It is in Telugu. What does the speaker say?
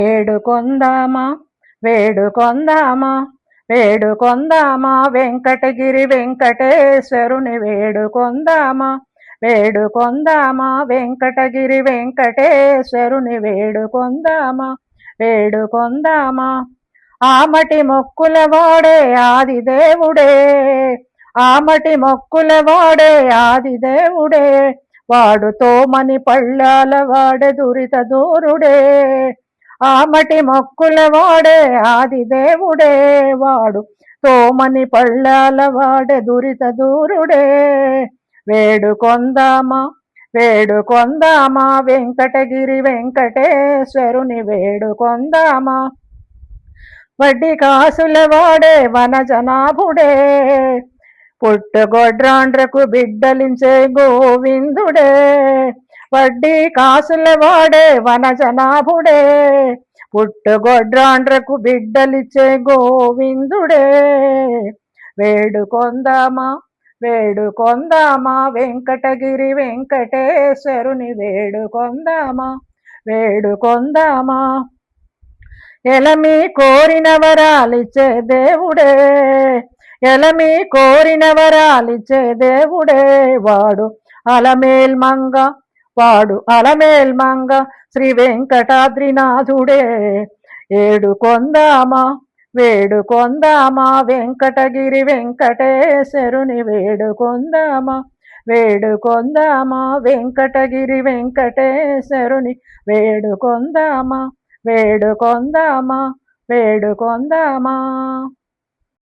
వేడుకొందామా వేడుకొందామా వేడుకొందామా వెంకటగిరి వెంకటేశ్వరుని వేడుకొందామా వేడుకొందామా వెంకటగిరి వెంకటేశ్వరుని వేడుకొందామా వేడుకొందామా ఆమటి మొక్కుల వాడే ఆదిదేవుడే ఆమటి మొక్కుల వాడే ఆదిదేవుడే వాడు తోమని పళ్ళాల వాడే దురిత దూరుడే ఆమటి మొక్కుల వాడే ఆదిదేవుడే వాడు తోమని పళ్ళాల వాడే దురిత దూరుడే వేడుకొందామా వేడుకొందామా వెంకటగిరి వెంకటేశ్వరుని వేడుకొందామా వడ్డీ కాసుల వాడే వనజనాభుడే పుట్టుగొడ్రాండ్రకు బిడ్డలించే గోవిందుడే వడ్డీ కాసుల వాడే వనజనాభుడే పుట్టుగొడ్రాండ్రకు బిడ్డలిచ్చే గోవిందుడే వేడుకొందామా వేడుకొందామా వెంకటగిరి వెంకటేశ్వరుని వేడుకొందామా వేడుకొందామా ఎలమి కోరిన వరాలిచ్చే దేవుడే ఎలమి కోరిన వరాలిచ్చే దేవుడే వాడు అలమేల్మంగ వాడు అలమేల్మంగ శ్రీ వెంకటాద్రినాథుడే ఏడుకొందామా వేడుకొందామా వెంకటగిరి వెంకటేశ్వరుని వేడుకొందామా వేడుకొందామా వెంకటగిరి వెంకటేశ్వరుని వేడుకొందామా వేడుకొందామా వేడుకొందామా